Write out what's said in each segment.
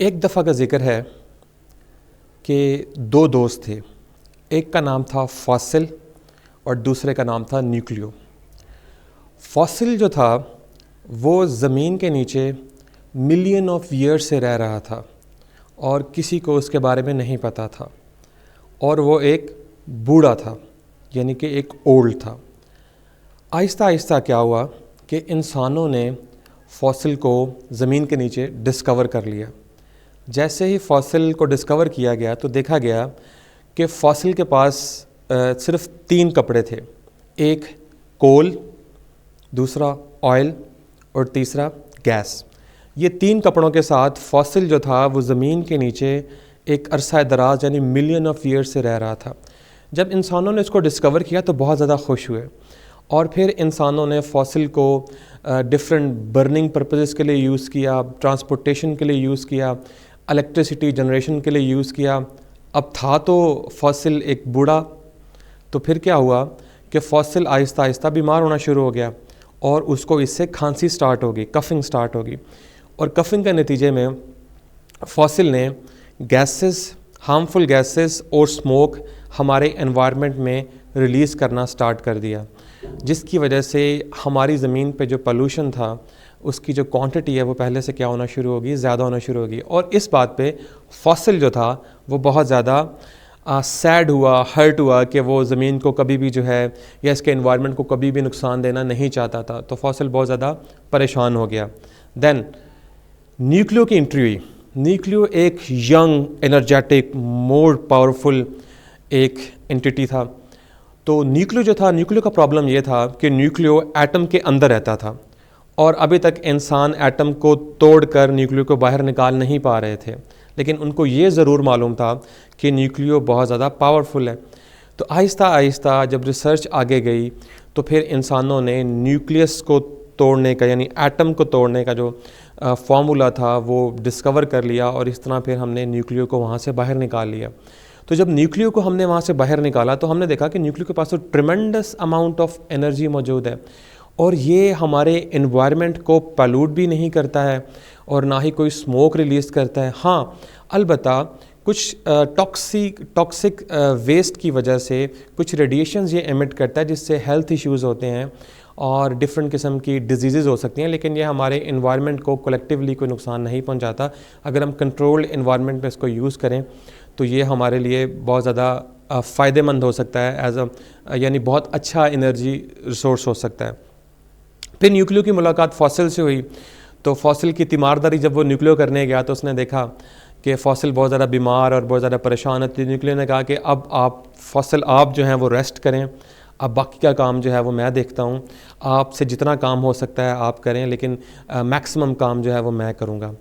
एक दफ़ा का ज़िक्र है कि दो दोस्त थे। एक का नाम था फॉसिल और दूसरे का नाम था न्यूक्लियो। फॉसिल जो था वो ज़मीन के नीचे मिलियन ऑफ ईयर से रह रहा था और किसी को उसके बारे में नहीं पता था, और वो एक बूढ़ा था, यानी कि एक ओल्ड था। आहिस्ता आहिस्ता क्या हुआ कि इंसानों ने फॉसिल को ज़मीन के नीचे डिस्कवर कर लिया। जैसे ही फॉसिल को डिस्कवर किया गया तो देखा गया कि फॉसिल के पास सिर्फ 3 कपड़े थे। एक कोल, दूसरा ऑयल और तीसरा गैस। ये 3 कपड़ों के साथ फॉसिल जो था वो ज़मीन के नीचे एक अरसा दराज यानी मिलियन ऑफ ईयर से रह रहा था। जब इंसानों ने इसको डिस्कवर किया तो बहुत ज़्यादा खुश हुए, और फिर इंसानों ने फॉसिल को डिफरेंट बर्निंग पर्पसेस के लिए यूज़ किया, ट्रांसपोर्टेशन के लिए यूज़ किया, इलेक्ट्रिसिटी जनरेशन के लिए यूज़ किया। अब था तो फॉसिल एक बूढ़ा, तो फिर क्या हुआ कि फॉसिल आहिस्ता आहिस्ता बीमार होना शुरू हो गया और उसको इससे खांसी स्टार्ट होगी, कफिंग स्टार्ट होगी, और कफिंग के नतीजे में फॉसिल ने गैसेस, हार्मफुल गैसेस और स्मोक हमारे एनवायरनमेंट में रिलीज़ करना स्टार्ट कर दिया, जिसकी वजह से हमारी ज़मीन पे जो पोल्यूशन था उसकी जो क्वांटिटी है वो पहले से क्या होना शुरू होगी, ज़्यादा होना शुरू होगी। और इस बात पे फॉसिल जो था वो बहुत ज़्यादा सैड हुआ, हर्ट हुआ कि वो ज़मीन को कभी भी जो है या इसके एनवायरनमेंट को कभी भी नुकसान देना नहीं चाहता था। तो फॉसिल बहुत ज़्यादा परेशान हो गया। देन न्यूक्लियो की एंट्री हुई। न्यूक्लियो एक यंग, एनर्जेटिक, मोर पावरफुल एक एंटिटी था। तो न्यूक्लियो जो था, न्यूक्लियो का प्रॉब्लम ये था कि न्यूक्लियो एटम के अंदर रहता था, और अभी तक इंसान एटम को तोड़कर न्यूक्लियो को बाहर निकाल नहीं पा रहे थे। लेकिन उनको ये ज़रूर मालूम था कि न्यूक्लियो बहुत ज़्यादा पावरफुल है। तो आहिस्ता आहिस्ता जब रिसर्च आगे गई तो फिर इंसानों ने न्यूक्लियस को तोड़ने का, यानी एटम को तोड़ने का जो फार्मूला था वो डिस्कवर कर लिया, और इस तरह फिर हमने न्यूक्लियो को वहाँ से बाहर निकाल लिया। तो जब न्यूक्लियो को हमने वहाँ से बाहर निकाला तो हमने देखा कि न्यूक्लियो के पास तो ट्रिमेंडस अमाउंट ऑफ एनर्जी मौजूद है, और ये हमारे एनवायरनमेंट को पॉल्यूट भी नहीं करता है और ना ही कोई स्मोक रिलीज़ करता है। हाँ, अलबत्ता कुछ टॉक्सिक वेस्ट की वजह से कुछ रेडिएशंस ये एमिट करता है, जिससे हेल्थ इश्यूज़ होते हैं और डिफरेंट किस्म की डिजीज़ हो सकती हैं। लेकिन ये हमारे एनवायरनमेंट को कलेक्टिवली कोई नुकसान नहीं पहुंचाता। अगर हम कंट्रोल्ड एनवायरनमेंट में इसको यूज़ करें तो ये हमारे लिए बहुत ज़्यादा फ़ायदेमंद हो सकता है, यानी बहुत अच्छा एनर्जी रिसोर्स हो सकता है। फिर न्यूक्लियो की मुलाकात फॉसिल से हुई। तो फॉसिल की तीमारदारी जब वो न्यूक्लियो करने गया तो उसने देखा कि फॉसिल बहुत ज़्यादा बीमार और बहुत ज़्यादा परेशान है। तो न्यूक्लियो ने कहा कि अब आप फॉसिल, आप जो हैं वो रेस्ट करें, अब बाकी का काम जो है वो मैं देखता हूँ, आपसे जितना काम हो सकता है आप करें, लेकिन मैक्सिमम काम जो है वो मैं करूँगा।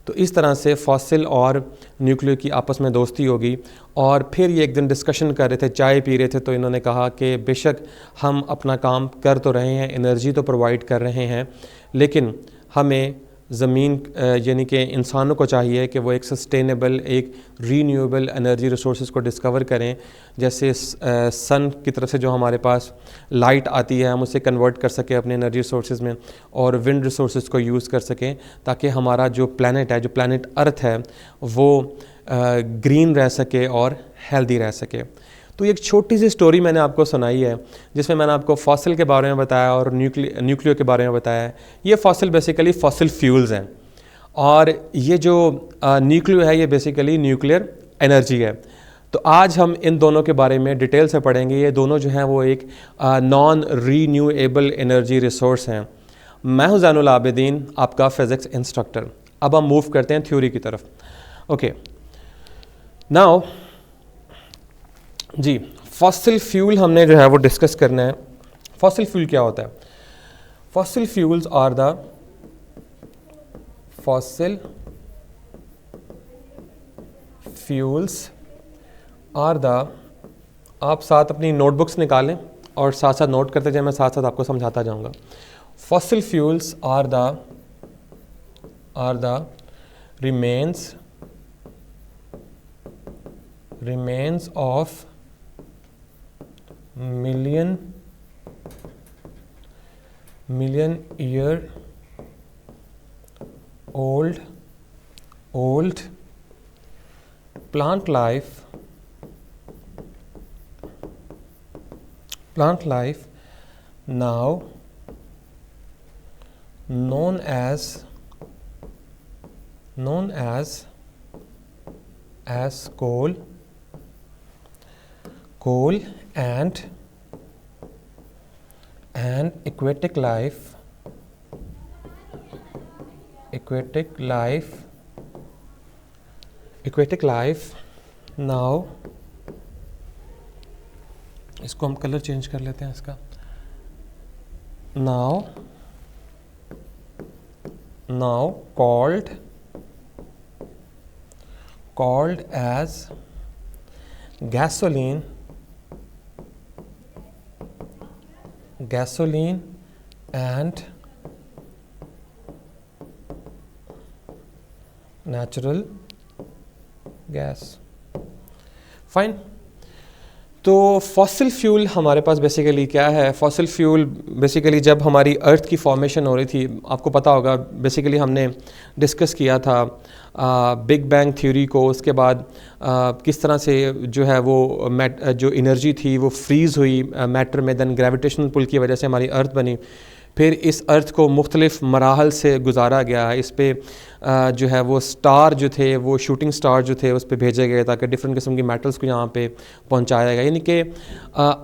तो इस तरह से फॉसिल और न्यूक्लियो की आपस में दोस्ती होगी। और फिर ये एक दिन डिस्कशन कर रहे थे, चाय पी रहे थे, तो इन्होंने कहा कि बेशक हम अपना काम कर तो रहे हैं, एनर्जी तो प्रोवाइड कर रहे हैं, लेकिन हमें ज़मीन यानी कि इंसानों को चाहिए कि वो एक सस्टेनेबल, एक रीन्यूएबल एनर्जी रिसोर्सेज को डिस्कवर करें। जैसे सन की तरफ से जो हमारे पास लाइट आती है हम उसे कन्वर्ट कर सकें अपने एनर्जी रिसोर्सेज में, और विंड रिसोर्सेज को यूज़ कर सकें, ताकि हमारा जो प्लैनेट है, जो प्लैनेट अर्थ है, वो ग्रीन रह सके और हेल्दी रह सके। तो एक छोटी सी स्टोरी मैंने आपको सुनाई है जिसमें मैंने आपको फॉसिल के बारे में बताया और न्यूक्लियो के बारे में बताया है। ये फॉसिल बेसिकली फॉसिल फ्यूल्स हैं, और ये जो न्यूक्लियो है ये बेसिकली न्यूक्लियर एनर्जी है। तो आज हम इन दोनों के बारे में डिटेल से पढ़ेंगे। ये दोनों जो हैं वो एक नॉन रीन्यूएबल एनर्जी रिसोर्स हैं। मैं हूं ज़ैनुल आबिदीन, आपका फिज़िक्स इंस्ट्रक्टर। अब हम मूव करते हैं थ्योरी की तरफ। ओके, नाउ जी, फॉसिल फ्यूल हमने जो है वो डिस्कस करना है। फॉसिल फ्यूल क्या होता है? फॉसिल फ्यूल्स आर द आप साथ अपनी नोटबुक्स निकालें और साथ साथ नोट करते जाएं, मैं साथ साथ आपको समझाता जाऊंगा। Fossil fuels are the remains of million year old old plant life now known as coal and aquatic life now, इसको हम कलर चेंज कर लेते हैं इसका, now called as gasoline and natural gas. Fine. तो फॉसिल फ्यूल हमारे पास basically क्या है? फॉसिल फ्यूल बेसिकली जब हमारी अर्थ की फॉर्मेशन हो रही थी, आपको पता होगा, बेसिकली हमने डिस्कस किया था बिग बैंग थ्योरी को, उसके बाद किस तरह से जो है वो जो एनर्जी थी वो फ्रीज़ हुई मैटर में, देन ग्रेविटेशनल पुल की वजह से हमारी अर्थ बनी. फिर इस अर्थ को मुख्तलिफ मराहल से गुजारा गया. इस पे जो है वो स्टार जो थे, वो शूटिंग स्टार जो थे, उस पे भेजे गए ताकि डिफरेंट किस्म की मेटल्स को यहाँ पे पहुँचाया गया. यानी कि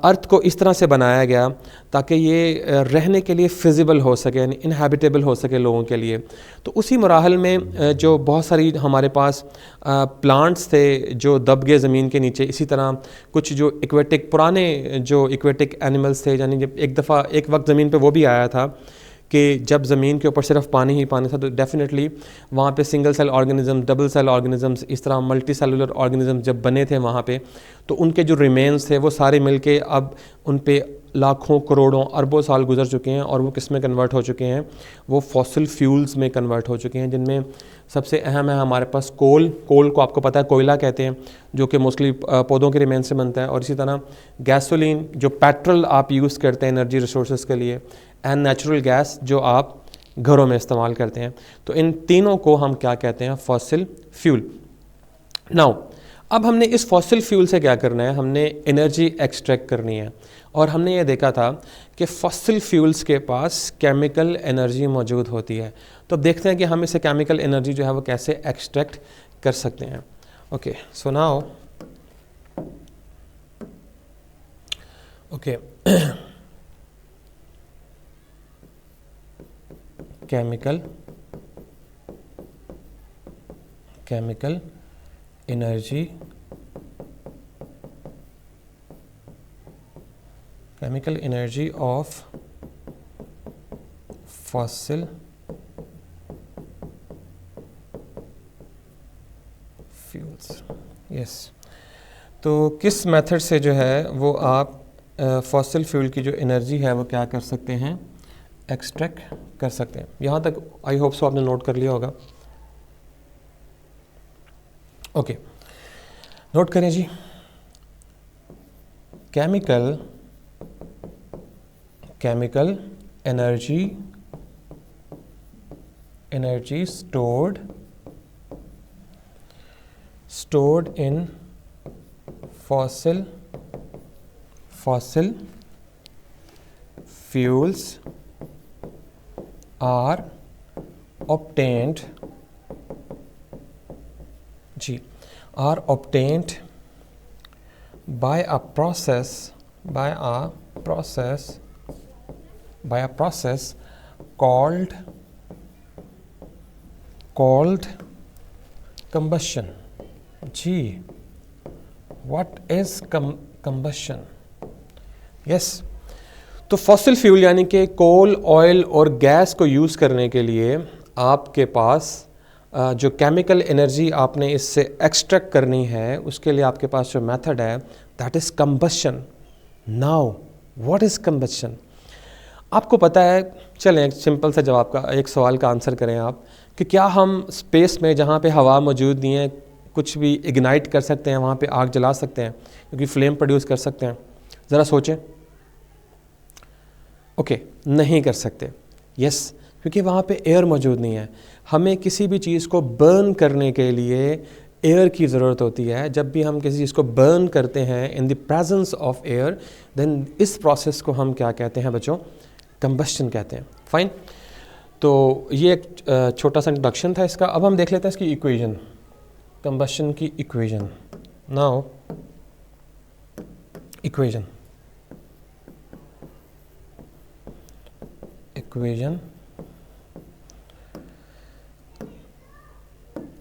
अर्थ को इस तरह से बनाया गया ताकि ये रहने के लिए फिजिबल हो सके, यानी इनहैबिटेबल हो सके लोगों के लिए. तो उसी मराहल में जो बहुत सारी हमारे पास प्लांट्स थे जो दब गए ज़मीन के नीचे, इसी तरह कुछ जो इक्वेटिक पुराने जो इक्वेटिक एनिमल्स थे, यानी जब एक वक्त ज़मीन पे वो भी आया था कि जब ज़मीन के ऊपर सिर्फ पानी ही पानी था, तो डेफिनेटली वहाँ पे single cell organism, double cell organisms, इस तरह मल्टी सेलुलर ऑर्गेनिज़म जब बने थे वहाँ पे, तो उनके जो रिमेन्स थे वो सारे मिलके अब उन पे लाखों करोड़ों अरबों साल गुजर चुके हैं और वो किस में कन्वर्ट हो चुके हैं? वो फॉसिल फ्यूल्स में कन्वर्ट हो चुके हैं, जिनमें सबसे अहम है हमारे पास कोल को आपको पता है कोयला कहते हैं, जो कि मोस्टली पौधों के रिमेन से बनता है. और इसी तरह गैसोलीन जो पेट्रोल आप यूज़ करते हैं एनर्जी रिसोर्सेज के लिए, एंड नेचुरल गैस जो आप घरों में इस्तेमाल करते हैं. तो इन तीनों को हम क्या कहते हैं? Fossil fuel. नाउ अब हमने इस फॉसिल फ्यूल से क्या करना है? हमने एनर्जी एक्सट्रैक्ट करनी है. और हमने ये देखा था कि फॉसिल फ्यूल्स के पास केमिकल एनर्जी मौजूद होती है. तो अब देखते हैं कि हम इसे केमिकल एनर्जी जो है वो कैसे एक्सट्रैक्ट कर सकते हैं. Okay, so now okay chemical energy of fossil fuels. yes. तो किस मेथड से जो है वो आप फॉसिल फ्यूल की जो एनर्जी है वो क्या कर सकते हैं? एक्सट्रैक्ट कर सकते हैं. यहाँ तक आई होप सो आपने नोट कर लिया होगा. ओके, नोट करें जी. Chemical energy stored in fossil fuels are obtained by a process called combustion. जी, what is combustion? yes. तो फॉसिल फ्यूल यानी कि कोल, ऑयल और गैस को यूज़ करने के लिए आपके पास जो केमिकल एनर्जी आपने इससे एक्सट्रैक्ट करनी है, उसके लिए आपके पास जो मेथड है that is combustion. Now what is combustion? आपको पता है, चलें एक सिंपल सा जवाब का, एक सवाल का आंसर करें आप कि क्या हम स्पेस में जहाँ पे हवा मौजूद नहीं है कुछ भी इग्नाइट कर सकते हैं, वहाँ पे आग जला सकते हैं, क्योंकि फ्लेम प्रोड्यूस कर सकते हैं? ज़रा सोचें. ओके, नहीं कर सकते. यस, क्योंकि वहाँ पे एयर मौजूद नहीं है। हमें किसी भी चीज़ को बर्न करने के लिए एयर की ज़रूरत होती है। जब भी हम किसी चीज़ को बर्न करते हैं in the presence of air, then इस प्रोसेस को हम क्या कहते हैं बच्चों? कंबस्शन कहते हैं। फाइन। तो ये एक छोटा सा इंट्रोडक्शन था इसका। अब हम देख लेते हैं इसकी इक्वेशन, कंबस्शन की इक्वेशन। Now equation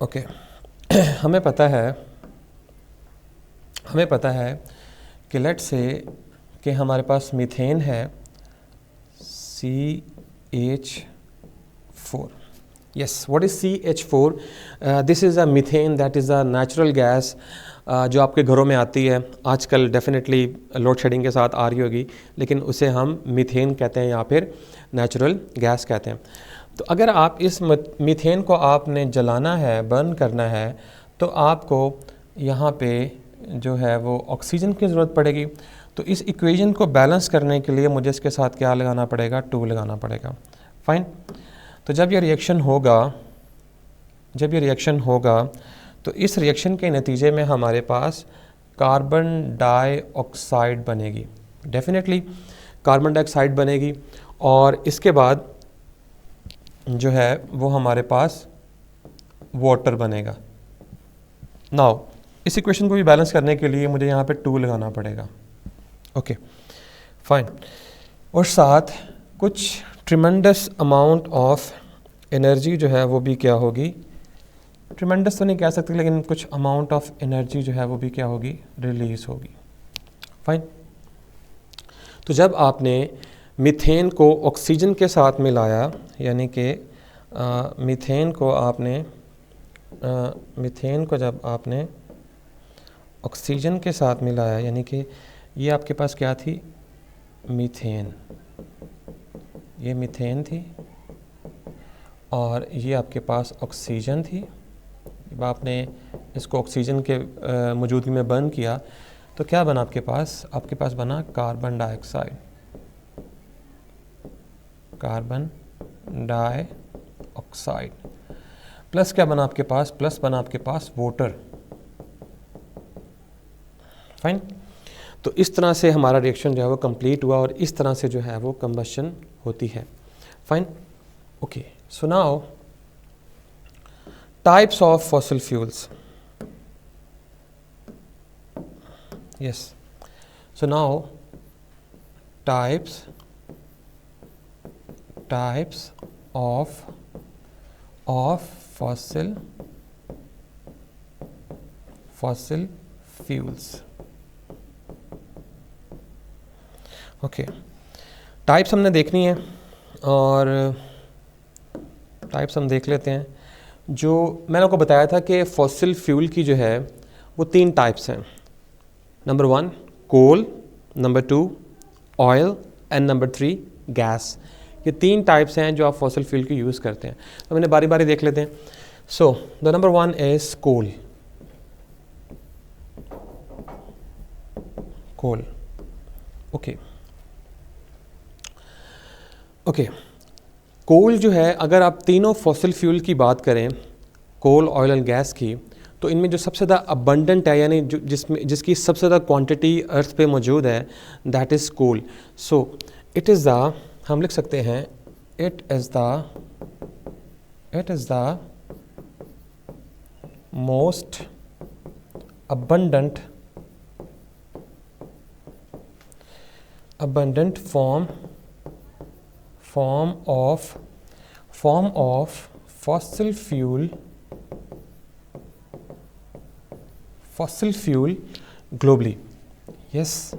okay. हमें पता है कि लेट्स से कि हमारे पास मीथेन है CH4. Yes, what is CH4? This is a methane, that is a natural gas जो आपके घरों में आती है। आजकल डेफिनेटली लोड शेडिंग के साथ आ रही होगी, लेकिन उसे हम मीथेन कहते हैं या फिर नेचुरल गैस कहते हैं। तो अगर आप इस मीथेन को आपने जलाना है, बर्न करना है, तो आपको यहाँ पे जो है वो ऑक्सीजन की ज़रूरत पड़ेगी। तो इस इक्वेशन को बैलेंस करने के लिए मुझे इसके साथ क्या लगाना पड़ेगा? 2 लगाना पड़ेगा। फाइन। तो जब ये रिएक्शन होगा तो इस रिएक्शन के नतीजे में हमारे पास कार्बन डाइऑक्साइड बनेगी। डेफिनेटली कार्बन डाइऑक्साइड बनेगी, और इसके बाद जो है वो हमारे पास वाटर बनेगा। नाउ इस इक्वेशन को भी बैलेंस करने के लिए मुझे यहाँ पे 2 लगाना पड़ेगा। Okay fine. और साथ कुछ ट्रिमेंडस अमाउंट ऑफ एनर्जी जो है वो भी क्या होगी? ट्रिमेंडस तो नहीं कह सकते, लेकिन कुछ अमाउंट ऑफ एनर्जी जो है वो भी क्या होगी? रिलीज होगी। फाइन। तो जब आपने मीथेन को ऑक्सीजन के साथ मिलाया, यानी कि मीथेन को जब आपने ऑक्सीजन के साथ मिलाया, यानी कि ये आपके पास क्या थी? मीथेन। ये मीथेन थी और ये आपके पास ऑक्सीजन थी। जब आपने इसको ऑक्सीजन के मौजूदगी में बर्न किया तो क्या बना आपके पास? आपके पास बना carbon dioxide. Carbon dioxide plus क्या बना आपके पास? प्लस बना आपके पास वाटर। फाइन। तो इस तरह से हमारा रिएक्शन जो है वो कंप्लीट हुआ, और इस तरह से जो है वो कंबशन होती है। Fine. Okay, so now types of fossil fuels. Yes, so now types of fossil fuels. Okay, types हमने देखनी है, और टाइप्स हम देख लेते हैं। जो मैंने आपको बताया था कि फॉसिल फ्यूल की जो है वो 3 टाइप्स हैं। Number 1 coal, number 2 oil, and number 3 gas. ये 3 टाइप्स हैं जो आप फॉसिल फ्यूल की यूज़ करते हैं। तो मैंने बारी बारी देख लेते हैं। So the number 1 is coal. Okay, coal जो है, अगर आप तीनों फॉसिल फ्यूल की बात करें, कोल, ऑयल एंड गैस की, तो इनमें जो सबसे ज़्यादा अबंडेंट है, यानी जिसकी सबसे ज़्यादा क्वांटिटी अर्थ पे मौजूद है, that is coal. So it is the, हम लिख सकते हैं, it is the most abundant form of fossil fuel globally. Yes,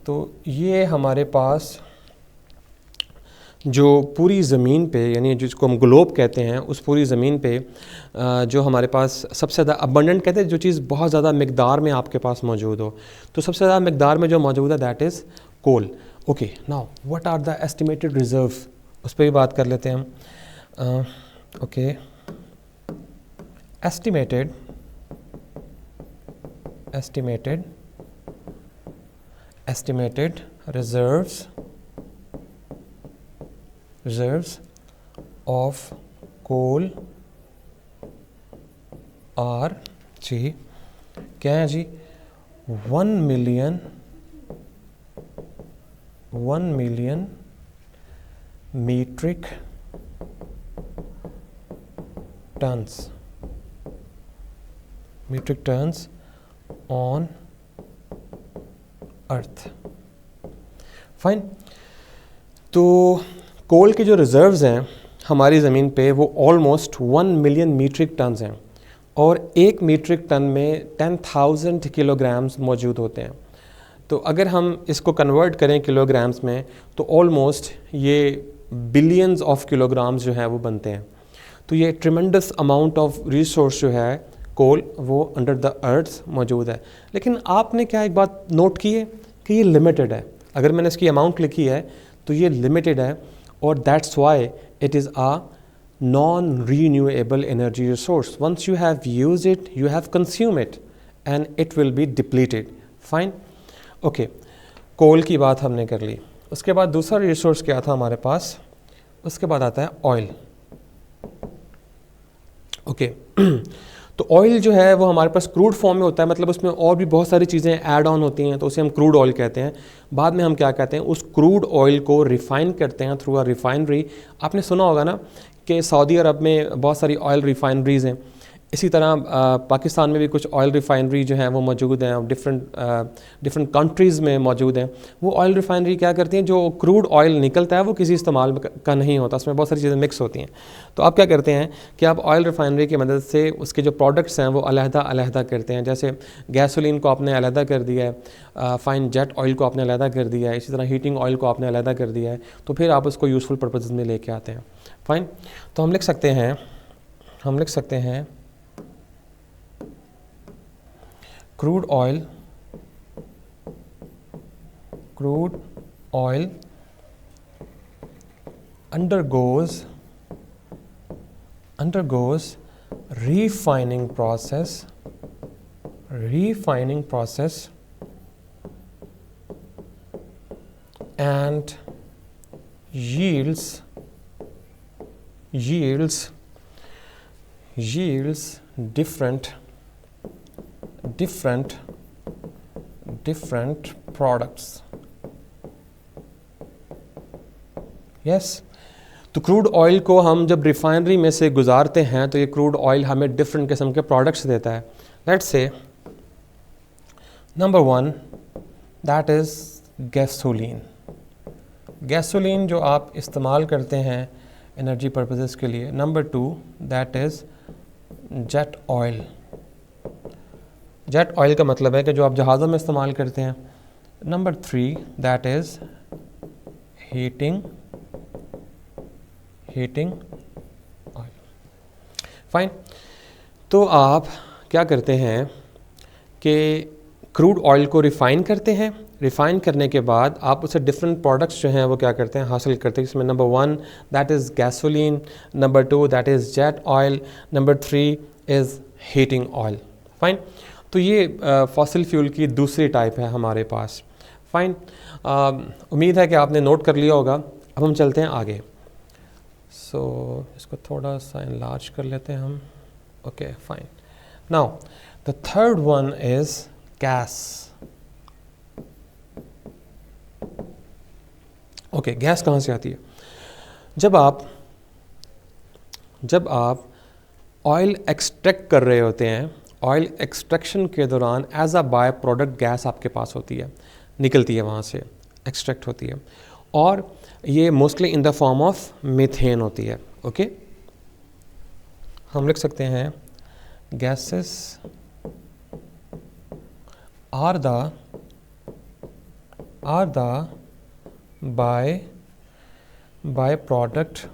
तो ये हमारे पास जो पूरी ज़मीन पे, यानी जिसको हम ग्लोब कहते हैं, उस पूरी ज़मीन पे जो हमारे पास सबसे ज़्यादा अबंडेंट कहते हैं, जो चीज़ बहुत ज़्यादा मिकदार में आपके पास मौजूद हो, तो सबसे ज़्यादा मिकदार में जो मौजूद है that is coal. Okay, now what are the estimated reserve, उस पर भी बात कर लेते हैं हम। Okay, estimated reserves reserves of coal are जी क्या है जी 1 million metric tons on earth. Fine. तो कोल के जो रिजर्व्स हैं हमारी ज़मीन पे वो ऑलमोस्ट 1 मिलियन मीट्रिक टन्स हैं और एक मीट्रिक टन में 10,000 किलोग्राम्स मौजूद होते हैं। तो अगर हम इसको कन्वर्ट करें किलोग्राम्स में तो ऑलमोस्ट ये बिलियंस ऑफ किलोग्राम्स जो है वो बनते हैं। तो ये ट्रिमेंडस अमाउंट ऑफ रिसोर्स जो है कोल वो अंडर द अर्थ मौजूद है। लेकिन आपने क्या एक बात नोट की है कि ये लिमिटेड है। अगर मैंने इसकी अमाउंट लिखी है तो ये लिमिटेड है और that's why it is a non renewable energy resource. Once you have use it you have consume it and it will be depleted. Fine. Okay, coal की बात हमने कर ली। उसके बाद दूसरा रिसोर्स क्या था हमारे पास, उसके बाद आता है ऑयल। ओके तो ऑयल जो है वो हमारे पास क्रूड फॉर्म में होता है, मतलब उसमें और भी बहुत सारी चीज़ें ऐड ऑन होती हैं तो उसे हम क्रूड ऑयल कहते हैं। बाद में हम क्या कहते हैं, उस क्रूड ऑयल को रिफ़ाइन करते हैं थ्रू अ रिफ़ाइनरी। आपने सुना होगा ना कि सऊदी अरब में बहुत सारी ऑयल रिफ़ाइनरीज़ हैं। इसी तरह पाकिस्तान में भी कुछ ऑयल रिफ़ाइनरी जो हैं वो मौजूद हैं, डिफरेंट कंट्रीज़ में मौजूद हैं। वो ऑयल रिफ़ाइनरी क्या करती हैं, जो क्रूड ऑयल निकलता है वो किसी इस्तेमाल का नहीं होता, उसमें बहुत सारी चीज़ें मिक्स होती हैं। तो आप क्या करते हैं कि आप ऑयल रिफ़ाइनरी की मदद से उसके जो प्रोडक्ट्स हैं वो अलहदा करते हैं। जैसे गैसोलीन को आपने अलहदा कर दिया है, फाइन जेट ऑयल को आपने अलहदा कर दिया है, इसी तरह हीटिंग ऑयल को आपने अलहदा कर दिया है, तो फिर आप उसको यूज़फुल पर्पज़ में लेके आते हैं। फाइन। तो हम लिख सकते हैं crude oil undergoes refining process and yields different products। Yes तो क्रूड ऑयल को हम जब रिफाइनरी में से गुजारते हैं तो ये क्रूड ऑयल हमें डिफरेंट किस्म के प्रोडक्ट्स देता है। Let's say number 1 that is gasoline जो आप इस्तेमाल करते हैं एनर्जी पर्पसेस के लिए। Number 2 that is jet oil का मतलब है कि जो आप जहाज़ों में इस्तेमाल करते हैं। Number 3 that is heating oil. Fine. तो आप क्या करते हैं कि क्रूड ऑयल को रिफ़ाइन करते हैं। रिफ़ाइन करने के बाद आप उसे डिफरेंट प्रोडक्ट्स जो हैं वो क्या करते हैं, हासिल करते हैं। इसमें number 1 that is gasoline, number 2 that is jet oil, number 3 is heating oil. Fine. तो ये फॉसिल फ्यूल की दूसरी टाइप है हमारे पास। फाइन। उम्मीद है कि आपने नोट कर लिया होगा। अब हम चलते हैं आगे। सो इसको थोड़ा सा इनलार्ज कर लेते हैं हम। Okay fine. Now the third one is gas. Okay, gas कहाँ से आती है? जब आप ऑयल एक्सट्रैक्ट कर रहे होते हैं, ऑयल एक्सट्रैक्शन के दौरान as a by product gas आपके पास होती है, निकलती है, वहाँ से एक्सट्रैक्ट होती है और ये mostly in the form of methane होती है। ओके, हम लिख सकते हैं gases are the by product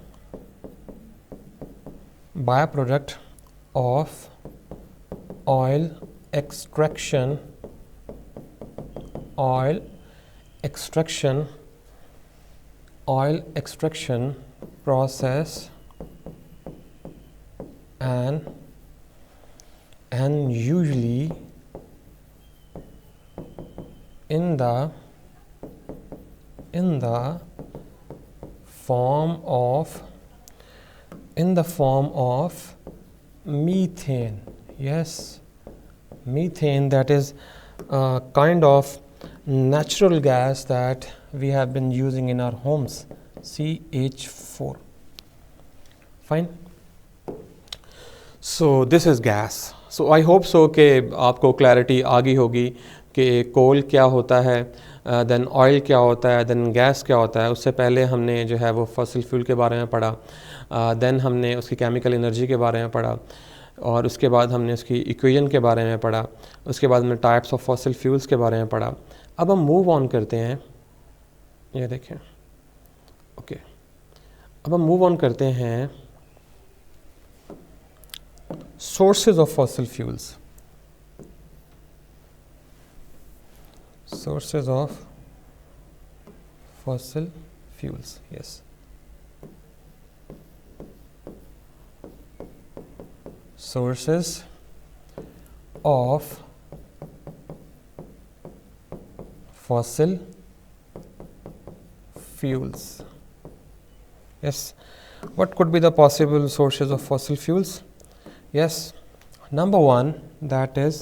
of oil extraction process and usually in the form of methane. Yes, methane, that is a kind of natural gas that we have been using in our homes, CH4. Fine. So this is gas. So I hope so कि आपको clarity आ गई होगी कि कोल क्या होता है, than oil क्या होता है, देन गैस क्या होता है. उससे पहले हमने जो है वो फॉसिल फ्यूल के बारे में पढ़ा, देन हमने उसकी केमिकल एनर्जी के बारे में पढ़ा, और उसके बाद हमने उसकी इक्वेशन के बारे में पढ़ा, उसके बाद हमने टाइप्स ऑफ फॉसिल फ्यूल्स के बारे में पढ़ा. अब हम मूव ऑन करते हैं, ये देखें. ओके, अब हम मूव ऑन करते हैं sources of fossil fuels. Sources of fossil fuels. Yes. Sources of fossil fuels. Yes. What could be the possible sources of fossil fuels? Yes, number one that is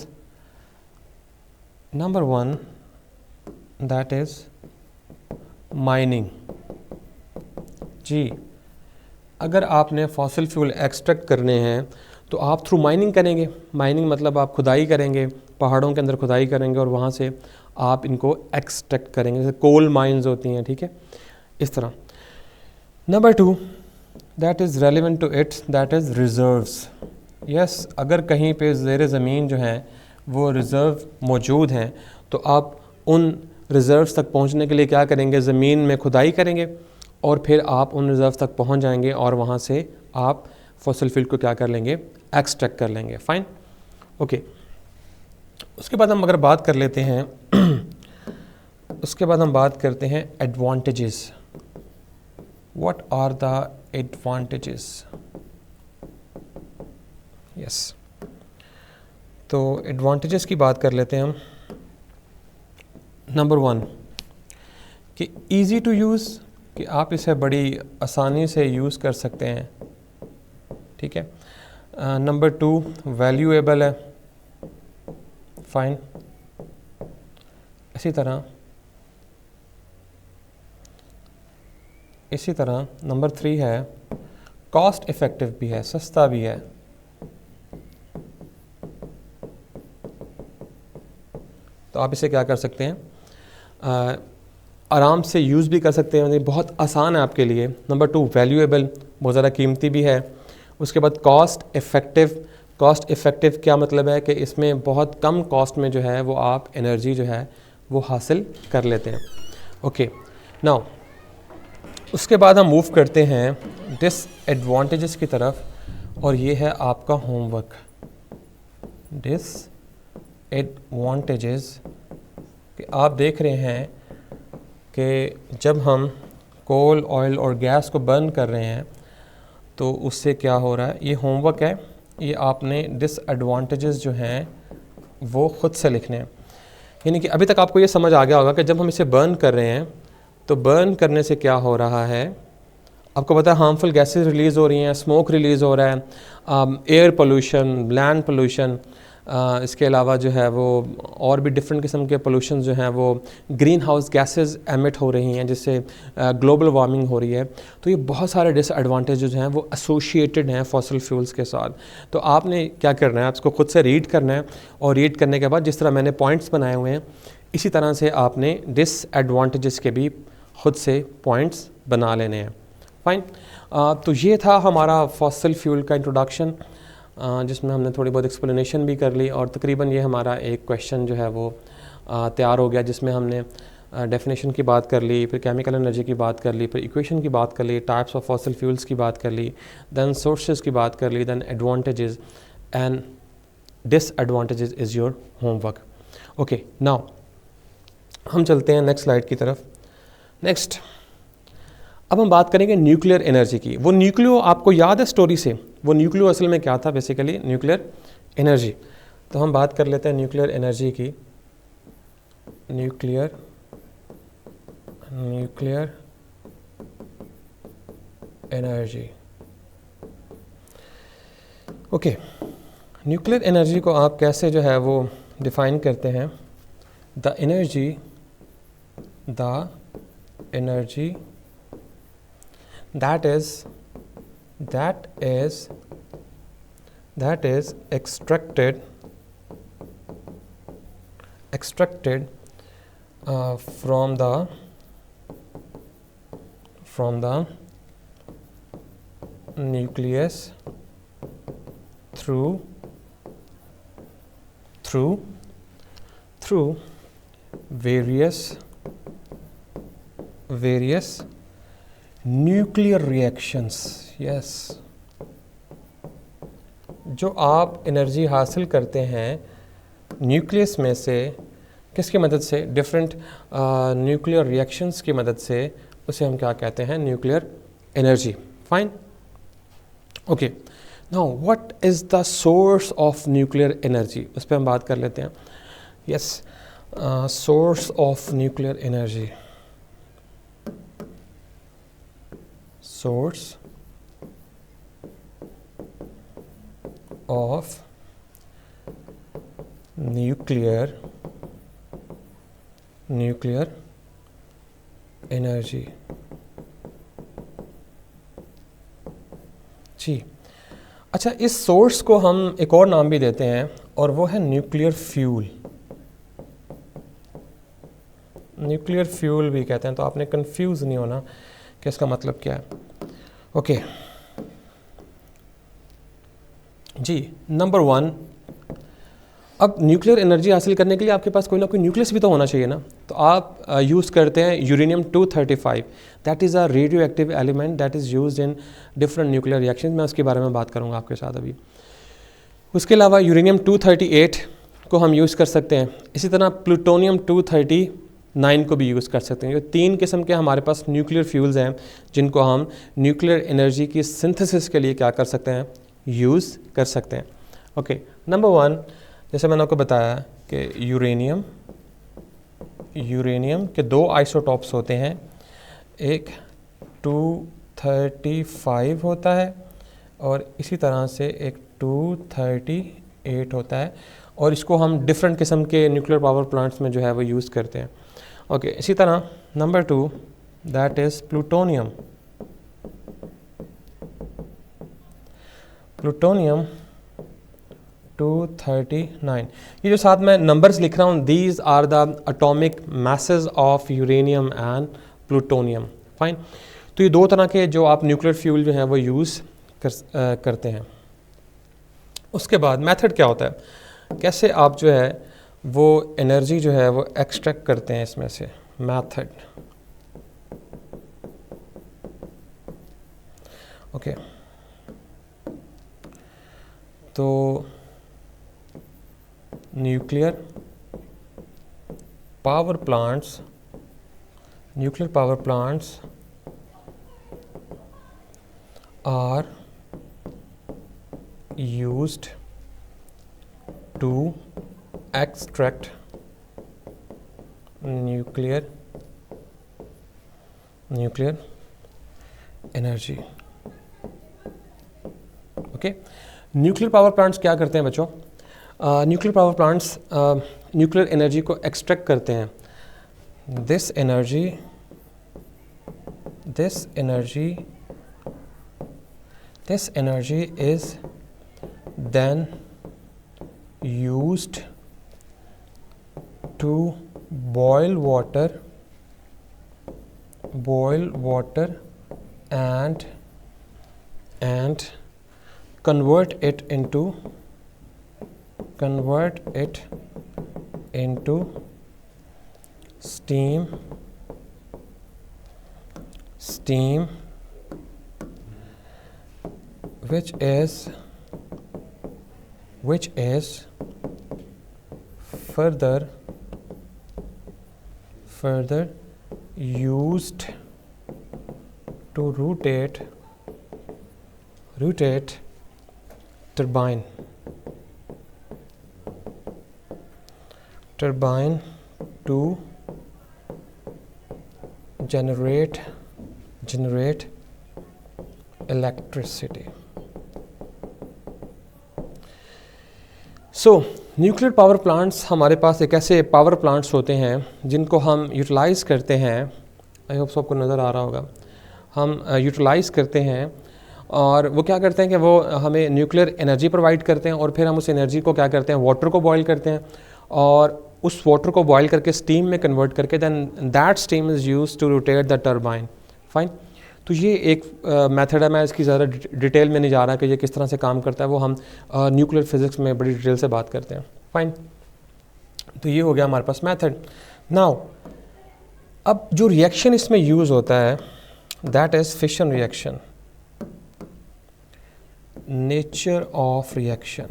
mining. जी, अगर आपने fossil fuel extract करने हैं तो आप through mining करेंगे. Mining मतलब आप खुदाई करेंगे, पहाड़ों के अंदर खुदाई करेंगे और वहाँ से आप इनको एक्सट्रैक्ट करेंगे, जैसे कोल माइंस होती हैं, ठीक है, इस तरह. Number two that is relevant to it, that is reserves. Yes, अगर कहीं पे ज़ेर ज़मीन जो हैं वो रिज़र्व मौजूद हैं तो आप उन रिज़र्व्स तक पहुंचने के लिए क्या करेंगे, ज़मीन में खुदाई करेंगे और फिर आप उन रिज़र्व्स तक पहुंच जाएंगे और वहां से आप फॉसिल फ्यूल को क्या कर लेंगे, एक्सट्रैक्ट कर लेंगे. फ़ाइन. ओके, उसके बाद हम अगर बात कर लेते हैं उसके बाद हम बात करते हैं advantages. What are the advantages? Yes, तो एडवांटेजेस की बात कर लेते हैं हम. नंबर वन कि इजी टू यूज़, कि आप इसे बड़ी आसानी से यूज़ कर सकते हैं, ठीक है. नंबर टू वैल्यूएबल है. फाइन. इसी तरह नंबर थ्री है कॉस्ट इफ़ेक्टिव भी है, सस्ता भी है. तो आप इसे क्या कर सकते हैं, आराम से यूज़ भी कर सकते हैं, बहुत आसान है आपके लिए. नंबर टू वैल्यूएबल, बहुत ज़्यादा कीमती भी है. उसके बाद कॉस्ट इफ़ेक्टिव. कॉस्ट इफ़ेक्टिव क्या मतलब है कि इसमें बहुत कम कॉस्ट में जो है वो आप एनर्जी जो है वो हासिल कर लेते हैं. ओके, नाउ उसके बाद हम मूव करते हैं डिसएडवांटेजेस की तरफ, और ये है आपका होमवर्क. डिसएडवांटेजेस कि आप देख रहे हैं कि जब हम कोल, ऑयल और गैस को बर्न कर रहे हैं तो उससे क्या हो रहा है. ये होमवर्क है, ये आपने डिसएडवांटेजेस जो हैं वो ख़ुद से लिखने हैं. यानी कि अभी तक आपको ये समझ आ गया होगा कि जब हम इसे बर्न कर रहे हैं तो बर्न करने से क्या हो रहा है, आपको पता है हार्मफुल गैसेस रिलीज़ हो रही हैं, स्मोक रिलीज़ हो रहा है, एयर पोल्यूशन, लैंड पोल्यूशन, इसके अलावा जो है वो और भी डिफरेंट किस्म के पोल्यूशन जो हैं वो ग्रीन हाउस गैसेस एमिट हो रही हैं, जिससे ग्लोबल वार्मिंग हो रही है. तो ये बहुत सारे डिसएडवांटेजेस हैं वो एसोसिएटेड हैं फॉसिल फ्यूल्स के साथ. तो आपने क्या करना है, आपको खुद से रीड करना है, और रीड करने के बाद जिस तरह मैंने पॉइंट्स बनाए हुए हैं इसी तरह से आपने डिसएडवांटेजेस के भी खुद से पॉइंट्स बना लेने हैं. फ़ाइन. तो ये था हमारा फॉसिल फ्यूल का इंट्रोडक्शन, जिसमें हमने थोड़ी बहुत एक्सप्लेनेशन भी कर ली, और तकरीबन ये हमारा एक क्वेश्चन जो है वो तैयार हो गया, जिसमें हमने डेफिनेशन की बात कर ली, फिर केमिकल एनर्जी की बात कर ली, फिर इक्वेशन की बात कर ली, टाइप्स ऑफ फॉसिल फ्यूल्स की बात कर ली, दैन सोर्सेज की बात कर ली, then advantages and disadvantages is your homework. Okay, now हम चलते हैं नेक्स्ट स्लाइड की तरफ. नेक्स्ट अब हम बात करेंगे न्यूक्लियर एनर्जी की. वो न्यूक्लियो आपको याद है स्टोरी से, वो न्यूक्लियो असल में क्या था, बेसिकली न्यूक्लियर एनर्जी. तो हम बात कर लेते हैं न्यूक्लियर एनर्जी की. Nuclear energy. Okay, nuclear energy को आप कैसे जो है वो डिफाइन करते हैं? The energy that is extracted from the nucleus through various nuclear reactions. Yes, जो आप एनर्जी हासिल करते हैं न्यूक्लियस में से, किसकी मदद से? डिफरेंट न्यूक्लियर रिएक्शंस की मदद से, उसे हम क्या कहते हैं? Nuclear energy. Fine. Okay, now what is the source of nuclear energy, उस पर हम बात कर लेते हैं। Yes, source of nuclear energy. source of nuclear energy। जी, अच्छा, इस सोर्स को हम एक और नाम भी देते हैं और वो है न्यूक्लियर फ्यूल। न्यूक्लियर फ्यूल भी कहते हैं, तो आपने कंफ्यूज नहीं होना कि इसका मतलब क्या है। ओके जी, नंबर 1, अब न्यूक्लियर एनर्जी हासिल करने के लिए आपके पास कोई ना कोई न्यूक्लियस भी तो होना चाहिए ना। तो आप यूज़ करते हैं uranium 235। That is a radio active element that is used in different nuclear reaction. मैं उसके बारे में बात करूँगा आपके साथ अभी। उसके अलावा यूरेनियम 238 को हम यूज़ कर सकते हैं। इसी तरह प्लूटोनियम 239 को भी यूज़ कर सकते हैं। ये 3 किस्म के हमारे पास न्यूक्लियर फ्यूल्स हैं जिनको हम न्यूक्लियर एनर्जी की सिंथेसिस के लिए क्या कर सकते हैं? यूज़ कर सकते हैं। ओके, नंबर 1, जैसे मैंने आपको बताया कि यूरेनियम के 2 आइसोटॉप्स होते हैं। एक 235 होता है और इसी तरह से एक 238 होता है, और इसको हम डिफरेंट किस्म के न्यूक्लियर पावर प्लांट्स में जो है वो यूज़ करते हैं। ओके, इसी तरह नंबर 2 दैट इज़ प्लूटोनियम 239। ये जो साथ में नंबर्स लिख रहा हूँ, these are the atomic masses of uranium and plutonium. Fine. तो ये 2 तरह के जो आप न्यूक्लियर फ्यूल जो है वो यूज़ करते हैं। उसके बाद मेथड क्या होता है, कैसे आप जो है वो एनर्जी जो है वो एक्सट्रैक्ट करते हैं इसमें से। मेथड, ओके, तो nuclear power plants are used to extract nuclear energy। ओके, न्यूक्लियर पावर प्लांट्स क्या करते हैं बच्चों? Nuclear power plants nuclear energy को एक्सट्रैक्ट करते हैं। This energy is then used to boil water and convert it into steam which is further used to rotate turbine to generate electricity. So nuclear power plants हमारे पास एक ऐसे power plants होते हैं जिनको हम यूटिलाइज़ करते हैं। आई होप सबको नज़र आ रहा होगा। हम यूटिलाइज़ करते हैं और वो क्या करते हैं कि वो हमें न्यूक्लियर एनर्जी प्रोवाइड करते हैं और फिर हम उस एनर्जी को क्या करते हैं, वाटर को बॉयल करते हैं और उस वाटर को बॉयल करके स्टीम में कन्वर्ट करके then that steam is used to rotate the turbine. Fine. तो ये एक मेथड है, मैं इसकी ज़्यादा डिटेल में नहीं जा रहा कि ये किस तरह से काम करता है, वो हम न्यूक्लियर फिज़िक्स में बड़ी डिटेल से बात करते हैं। फाइन। तो ये हो गया हमारे पास मेथड। नाउ अब जो रिएक्शन इसमें यूज़ होता है that is fission reaction. Nature of reaction,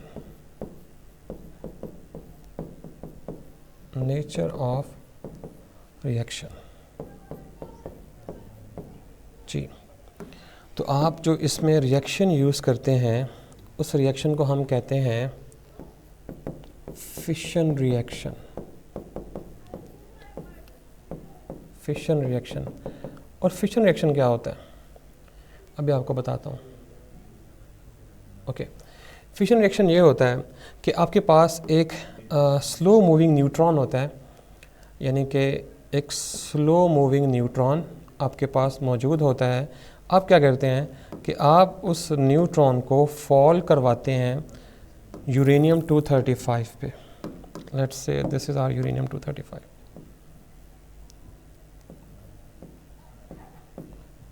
nature of reaction जी। तो आप जो इसमें रिएक्शन यूज़ करते हैं उस रिएक्शन को हम कहते हैं फिशन रिएक्शन। Fission reaction. और फिशन रिएक्शन क्या होता है अभी आपको बताता हूँ। ओके, फिशन रिएक्शन ये होता है कि आपके पास एक स्लो मूविंग न्यूट्रॉन होता है, यानी कि एक स्लो मूविंग न्यूट्रॉन आपके पास मौजूद होता है। आप क्या करते हैं कि आप उस न्यूट्रॉन को फॉल करवाते हैं यूरेनियम 235 पे। Let's say this is our uranium 235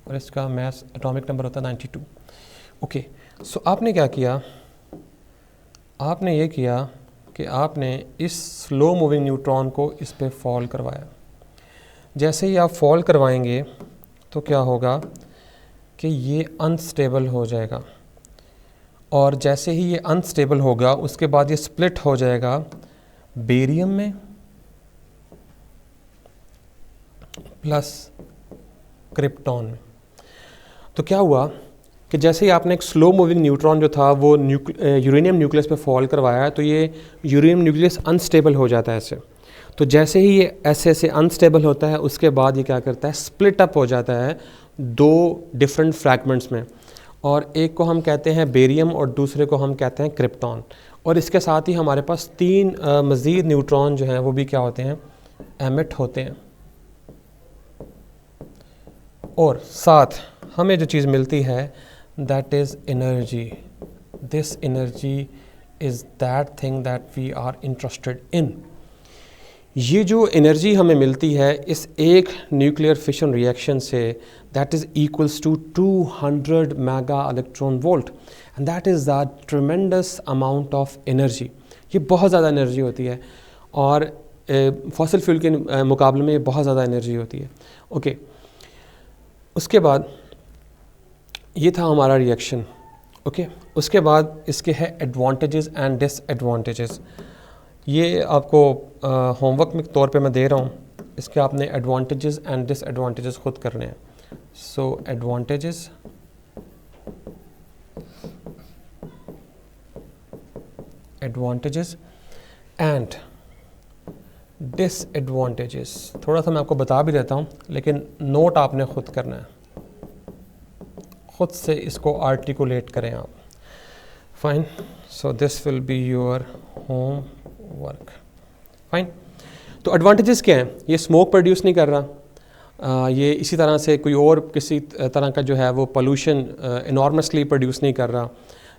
और इसका मास एटॉमिक नंबर होता है 92। ओके, सो आपने क्या किया, आपने ये किया कि आपने इस स्लो मूविंग न्यूट्रॉन को इस पे फॉल करवाया। जैसे ही आप फॉल करवाएंगे तो क्या होगा कि ये अनस्टेबल हो जाएगा और जैसे ही ये अनस्टेबल होगा उसके बाद ये स्प्लिट हो जाएगा बेरियम में प्लस क्रिप्टॉन में। तो क्या हुआ कि जैसे ही आपने एक स्लो मूविंग न्यूट्रॉन जो था वो यूरेनियम न्यूक्लियस पे फॉल करवाया तो ये यूरेनियम न्यूक्लियस अनस्टेबल हो जाता है ऐसे। तो जैसे ही ये ऐसे ऐसे अनस्टेबल होता है उसके बाद ये क्या करता है, स्प्लिट अप हो जाता है दो डिफरेंट फ्रैगमेंट्स में, और एक को हम कहते हैं बेरियम और दूसरे को हम कहते हैं क्रिप्टॉन। और इसके साथ ही हमारे पास तीन मज़ीद न्यूट्रॉन जो हैं वो भी क्या होते हैं, एमिट होते हैं। और साथ हमें जो चीज़ मिलती है that is energy. This energy is that thing that we are interested in. ये जो एनर्जी हमें मिलती है इस एक न्यूक्लियर फिशन रिएक्शन से that is equals to 200 mega electron volt and that is the tremendous amount of energy. ये बहुत ज़्यादा एनर्जी होती है और फॉसिल फ्यूल के मुकाबले में बहुत ज़्यादा एनर्जी होती है। ओके, उसके बाद ये था हमारा रिएक्शन। ओके, उसके बाद इसके है एडवांटेजेस एंड डिसएडवांटेजेस। ये आपको होमवर्क में तौर पे मैं दे रहा हूँ, इसके आपने एडवांटेजेस एंड डिसएडवांटेजेस खुद करने हैं। सो एडवांटेजेस एंड डिसएडवांटेजेस थोड़ा सा मैं आपको बता भी देता हूँ, लेकिन नोट आपने खुद करना है, खुद से इसको आर्टिकुलेट करें आप। Fine, so this will be your home work. Fine. तो एडवांटेजेस क्या हैं, ये स्मोक प्रोड्यूस नहीं कर रहा, ये इसी तरह से कोई और किसी तरह का जो है वो पोल्यूशन इनॉर्मसली प्रोड्यूस नहीं कर रहा,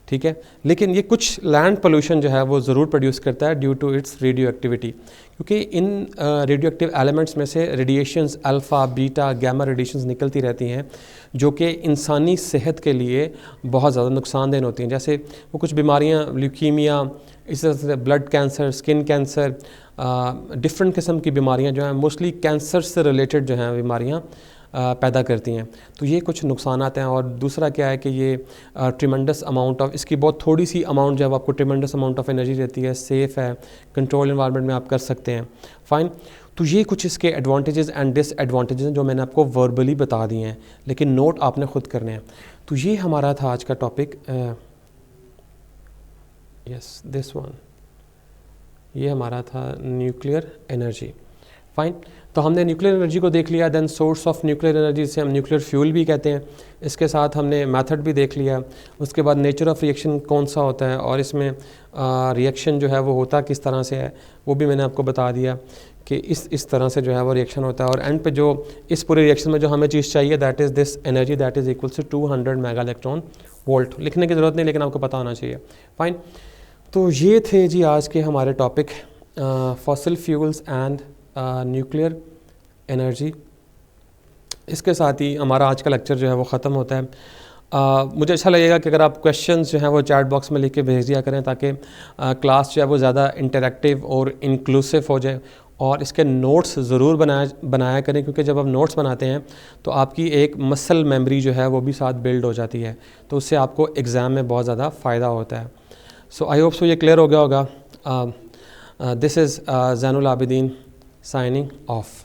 ठीक है। लेकिन ये कुछ लैंड पोल्यूशन जो है वो ज़रूर प्रोड्यूस करता है due to its radioactivity, क्योंकि इन रेडियो एक्टिव एलिमेंट्स में से radiations alpha beta gamma radiations निकलती रहती हैं जो कि इंसानी सेहत के लिए बहुत ज़्यादा नुकसानदेह होती हैं। जैसे वो कुछ बीमारियां, ल्यूकीमिया, इस तरह से blood cancer, skin cancer, different किस्म की बीमारियां जो हैं मोस्टली कैंसर से रिलेटेड जो हैं बीमारियां पैदा करती हैं। तो ये कुछ नुकसानात हैं। और दूसरा क्या है कि ये ट्रिमेंडस अमाउंट ऑफ, इसकी बहुत थोड़ी सी अमाउंट जब आपको ट्रिमेंडस अमाउंट ऑफ एनर्जी देती है, सेफ़ है, कंट्रोल इन्वायरमेंट में आप कर सकते हैं। फ़ाइन। तो ये कुछ इसके एडवांटेजेस एंड डिसएडवांटेजेस हैं जो मैंने आपको वर्बली बता दिए हैं, लेकिन नोट आपने खुद करने हैं। तो ये हमारा था आज का टॉपिक। यस, दिस वन, ये हमारा था न्यूक्लियर एनर्जी। फाइन। तो हमने न्यूक्लियर एनर्जी को देख लिया, then source of nuclear energy से हम न्यूक्लियर फ्यूल भी कहते हैं, इसके साथ हमने मेथड भी देख लिया। उसके बाद नेचर ऑफ रिएक्शन कौन सा होता है और इसमें रिएक्शन जो है वो होता किस तरह से है वो भी मैंने आपको बता दिया कि इस तरह से जो है वो रिएक्शन होता है। और एंड पे जो इस पूरे रिएक्शन में जो हमें चीज़ चाहिए that is this energy that is equal to 200 mega electron volt. लिखने की ज़रूरत नहीं लेकिन आपको पता होना चाहिए। फाइन। तो ये थे जी आज के हमारे topic fossil fuels and nuclear energy. इसके साथ ही हमारा आज का लेक्चर जो है वो ख़त्म होता है। मुझे अच्छा लगेगा कि अगर आप क्वेश्चंस जो हैं वो चैट बॉक्स में लिख के भेज दिया करें ताकि क्लास जो है वो ज़्यादा इंटरेक्टिव और इंक्लूसिव हो जाए। और इसके नोट्स ज़रूर बनाया करें, क्योंकि जब आप नोट्स बनाते हैं तो आपकी एक मसल मेमोरी जो है वो भी साथ बिल्ड हो जाती है, तो उससे आपको एग्ज़ाम में बहुत ज़्यादा फ़ायदा होता है। सो आई होप सो ये क्लियर हो गया होगा। This is Zainul Abidin signing off.